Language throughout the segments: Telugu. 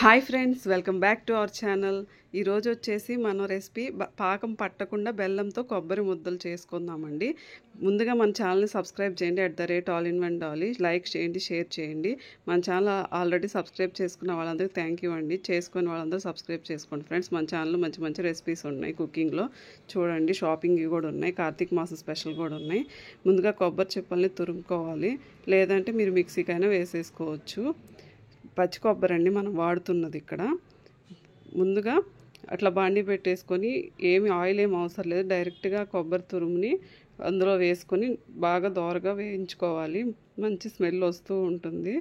Hi friends, welcome back to our channel. ఈరోజు వచ్చేసి మన రెసిపీ పాకం పట్టకుండా బెల్లంతో కొబ్బరి ముద్దలు చేసుకుందామండి. ముందుగా మన ఛానల్ని సబ్స్క్రైబ్ చేయండి. @AllInOneDolly లైక్ చేయండి, షేర్ చేయండి. మన ఛానల్ ఆల్రెడీ సబ్స్క్రైబ్ చేసుకున్న వాళ్ళందరికీ థ్యాంక్ యూ అండి. చేసుకున్న వాళ్ళందరూ సబ్స్క్రైబ్ చేసుకోండి ఫ్రెండ్స్. మన ఛానల్లో మంచి మంచి రెసిపీస్ ఉన్నాయి కుకింగ్లో. చూడండి, షాపింగ్ కూడా ఉన్నాయి, కార్తీక మాసం స్పెషల్ కూడా ఉన్నాయి. ముందుగా కొబ్బరి చిప్పల్ని తురుముకోవాలి, లేదంటే మీరు మిక్సీకైనా వేసేసుకోవచ్చు. పచ్చి కొబ్బరి అండి మనం వాడుతున్నది ఇక్కడ. ముందుగా అట్లా బాండి పెట్టేసుకొని ఆయిల్ ఏమి అవసరం లేదు, డైరెక్ట్గా కొబ్బరి తురుముని అందులో వేసుకొని బాగా దోరగా వేయించుకోవాలి. మంచి స్మెల్ వస్తూ ఉంటుంది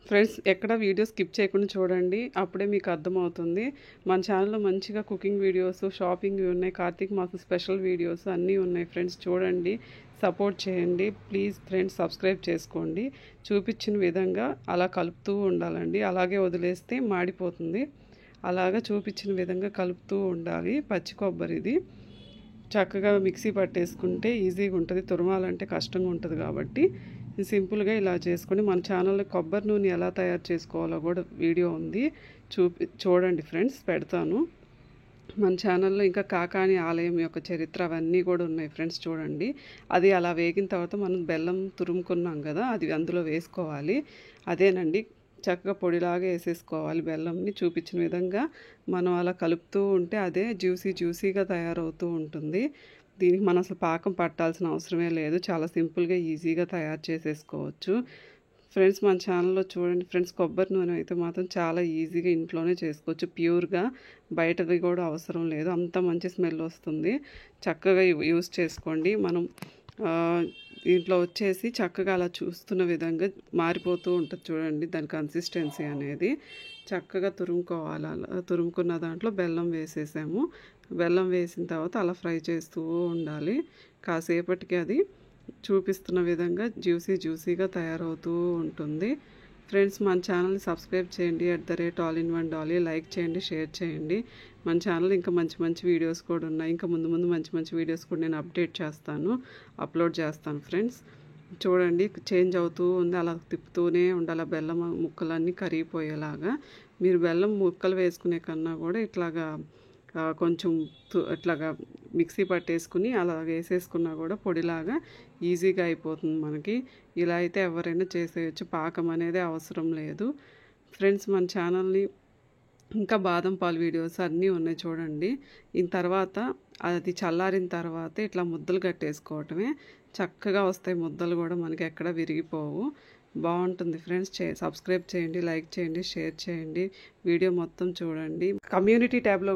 ఫ్రెండ్స్. ఎక్కడ వీడియో స్కిప్ చేయకుండా చూడండి, అప్పుడే మీకు అర్థమవుతుంది. మన ఛానల్లో మంచిగా కుకింగ్ వీడియోస్, షాపింగ్ ఉన్నాయి, కార్తీక మాసం స్పెషల్ వీడియోస్ అన్నీ ఉన్నాయి ఫ్రెండ్స్. చూడండి, సపోర్ట్ చేయండి ప్లీజ్ ఫ్రెండ్స్. సబ్స్క్రైబ్ చేసుకోండి. చూపించిన విధంగా అలా కలుపుతూ ఉండాలండి, అలాగే వదిలేస్తే మాడిపోతుంది. అలాగా చూపించిన విధంగా కలుపుతూ ఉండాలి. పచ్చి కొబ్బరిది చక్కగా మిక్సీ పట్టేసుకుంటే ఈజీగా ఉంటుంది, తురమాలంటే కష్టంగా ఉంటుంది కాబట్టి సింపుల్గా ఇలా చేసుకొని మన ఛానల్లో కొబ్బరి నూనె ఎలా తయారు చేసుకోవాలో కూడా వీడియో ఉంది, చూడండి ఫ్రెండ్స్, పెడతాను. మన ఛానల్లో ఇంకా కాకాని ఆలయం యొక్క చరిత్ర అవన్నీ కూడా ఉన్నాయి ఫ్రెండ్స్. చూడండి, అది అలా వేగిన తర్వాత మనం బెల్లం తురుముకున్నాం కదా, అది అందులో వేసుకోవాలి. అదేనండి, చక్కగా పొడిలాగా వేసేసుకోవాలి బెల్లంని. చూపించిన విధంగా మనం అలా కలుపుతూ ఉంటే అదే జ్యూసీగా తయారవుతూ ఉంటుంది. దీనికి మనం అసలు పాకం పట్టాల్సిన అవసరమే లేదు, చాలా సింపుల్గా ఈజీగా తయారు చేసేసుకోవచ్చు ఫ్రెండ్స్. మన ఛానల్లో చూడండి ఫ్రెండ్స్, కొబ్బరి నూనె అయితే మాత్రం చాలా ఈజీగా ఇంట్లోనే చేసుకోవచ్చు, ప్యూర్గా. బయటది కూడా అవసరం లేదు, అంత మంచి స్మెల్ వస్తుంది. చక్కగా యూస్ చేసుకోండి. మనం దీంట్లో వచ్చేసి చక్కగా అలా చూస్తున్న విధంగా మారిపోతూ ఉంటుంది చూడండి, దాని కన్సిస్టెన్సీ అనేది. చక్కగా తురుముకోవాలి. అలా తురుముకున్న దాంట్లో బెల్లం వేసేసాము. బెల్లం వేసిన తర్వాత అలా ఫ్రై చేస్తూ ఉండాలి. కాసేపటికి అది చూపిస్తున్న విధంగా జ్యూసీగా తయారవుతూ ఉంటుంది ఫ్రెండ్స్. మన ఛానల్ని సబ్స్క్రైబ్ చేయండి. @AllInOneDolly లైక్ చేయండి, షేర్ చేయండి. మన ఛానల్ ఇంకా మంచి మంచి వీడియోస్ కూడా ఉన్నాయి. ఇంకా ముందు మంచి వీడియోస్ కూడా నేను అప్లోడ్ చేస్తాను ఫ్రెండ్స్. చూడండి, చేంజ్ అవుతూ ఉంది, అలా తిప్పుతూనే ఉండాలి. బెల్లం ముక్కలన్నీ కరిగిపోయేలాగా. మీరు బెల్లం ముక్కలు వేసుకునే కన్నా కూడా ఇట్లాగా కొంచెం ఇట్లాగా మిక్సీ పట్టేసుకుని అలా వేసేసుకున్నా కూడా పొడిలాగా ఈజీగా అయిపోతుంది మనకి. ఇలా అయితే ఎవరైనా చేసేయచ్చు, పాకం అనేది అవసరం లేదు ఫ్రెండ్స్. మన ఛానల్ని ఇంకా బాదం పాలు వీడియోస్ అన్నీ ఉన్నాయి చూడండి. ఈ తర్వాత అది చల్లారిన తర్వాత ఇట్లా ముద్దలు కట్టేసుకోవటమే. చక్కగా వస్తాయి ముద్దలు కూడా, మనకి ఎక్కడ విరిగిపోవు. బాగుంటుంది ఫ్రెండ్స్. సబ్స్క్రైబ్ చేయండి, లైక్ చేయండి, షేర్ చేయండి. వీడియో మొత్తం చూడండి. కమ్యూనిటీ ట్యాబ్లో